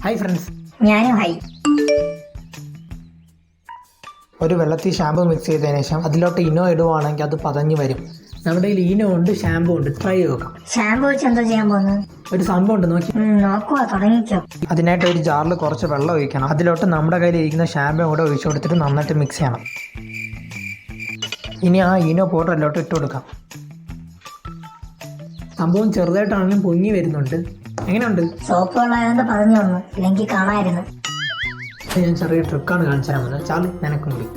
Hi friends, ഞാനും high. ഒരു വെള്ളത്തിൽ ഷാമ്പു മിക്സ് ചെയ്തതിനു ശേഷം അതിലോട്ട് ഇനോ ഇടുവാണെങ്കിൽ അത് പതഞ്ഞു വരും. നമ്മുടെ കയ്യിൽ ഇനോ ഉണ്ട്, ഷാമ്പു ഉണ്ട്. ട്രൈ ചെയ്ത് നോക്കാം. ഷാമ്പു വെച്ച് എന്താ ചെയ്യാൻ പോകുന്നത്? ഒരു സംഭവം ഉണ്ട്, നോക്കി. നോക്കുവാ, തുടങ്ങിക്കോ. അതിനായിട്ട് ഒരു ജാറിൽ കുറച്ച് വെള്ളം ഒഴിക്കണം. അതിലോട്ട് നമ്മുടെ കയ്യിൽ ഇരിക്കുന്ന ഷാമ്പു കൂടെ ഒഴിച്ചു കൊടുത്തിട്ട് നന്നായിട്ട് മിക്സ് ചെയ്യണം. ഇനി ആ ഇനോ പൗഡർ അതിലോട്ട് ഇട്ട് കൊടുക്കാം. സംഭവം ചെറുതായിട്ടാണെങ്കിലും പൊങ്ങി വരുന്നുണ്ട്. എങ്ങനെയുണ്ട്? സോപ്പ് വെള്ളമായതുകൊണ്ട് പറഞ്ഞു വന്നു, ഇല്ലെങ്കിൽ കാണായിരുന്നു. ഞാൻ ചെറിയ ട്രിക്കാണ് കാണിച്ചു തരാൻ പോകുന്നത്. ചാല് നിനക്കും കൂടി.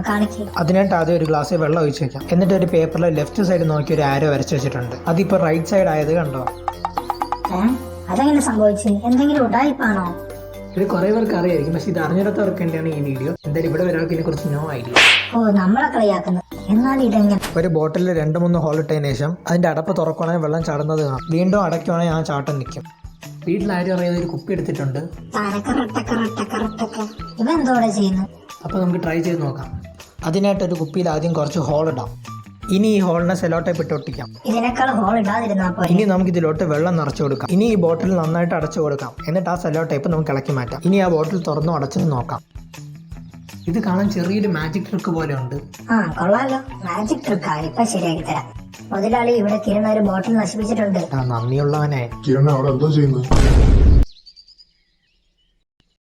കാണിക്ക്. അതിനായിട്ട് ആദ്യം ഒരു ഗ്ലാസ്സിൽ വെള്ളം ഒഴിച്ച് വെക്കാം. എന്നിട്ട് ഒരു പേപ്പറിൽ ലെഫ്റ്റ് സൈഡ് നോക്കി ഒരു ആരോ വരച്ച് വെച്ചിട്ടുണ്ട്. അതിപ്പോൾ റൈറ്റ് സൈഡ് ആയത് കണ്ടോ? അതെങ്ങനെ സംഭവിച്ചു? എന്തെങ്കിലും ഉടായിപ്പാണോ? ഇത് കുറെ പേർക്ക് അറിയായിരിക്കും, പക്ഷെ ഇത് അറിഞ്ഞിടത്തവർക്ക് വേണ്ടിയാണ് ഈ വീഡിയോ. എന്തായാലും ഇവിടെ ഒരാൾക്ക് ഇതിനെ കുറിച്ച് നോ ഐഡിയ. നമ്മളെ കളിയാക്കുന്നു. എന്നാൽ ഇതെങ്ങനെ? ഒരു ബോട്ടിലിൽ 2-3 ഹോൾ ഇട്ടതിന് ശേഷം അതിന്റെ അടപ്പ് തുറക്കുകയാണെങ്കിൽ വെള്ളം ചാടുന്നത് കാണാം. വീണ്ടും അടയ്ക്കുവാണെങ്കിൽ ആ ചാട്ടം നിൽക്കും. വീട്ടിലാരും അറിയാതെ ഒരു കുപ്പി എടുത്തിട്ടുണ്ട്. ഇതെന്തോടെ ചെയ്യുന്നു? അപ്പോൾ നമുക്ക് ട്രൈ ചെയ്ത് നോക്കാം. അതിനായിട്ട് ഒരു കുപ്പിയിൽ ആദ്യം കുറച്ച് ഹോൾ ഇടാം. ഇനി ഈ ഹോളിനെ സെല്ലോ ടേപ്പ് ഇട്ട് ഒട്ടിക്കാം. ഇതിനേക്കാൾ ഹോൾ ഇടാതിരുന്നാ പോലെ. ഇനി നമുക്ക് ഇതിലോട്ട് വെള്ളം നിറച്ചു കൊടുക്കാം. ഇനി ഈ ബോട്ടിൽ നന്നായിട്ട് അടച്ചു കൊടുക്കാം. എന്നിട്ട് ആ സെല്ലോ ടേപ്പ് നമുക്ക് ഇളക്കി മാറ്റാം. ഇനി ആ ബോട്ടിൽ തുറന്നു അടച്ചു നോക്കാം. ഇത് കാണാൻ ചെറിയൊരു മാജിക് ട്രിക്ക് പോലെ ഉണ്ട്. കൊള്ളാലോ, മാജിക് ട്രിക്കാ. ഇപ്പൊ ശരിയാക്കി തരാം. മുതലാളി, ഇവിടെ കിരണ ഒരു ബോട്ടിൽ നശിപ്പിച്ചിട്ടുണ്ട്. നന്ദിയുള്ളവനായി. കിരണ അവിടെ എന്തോ ചെയ്യുന്നു?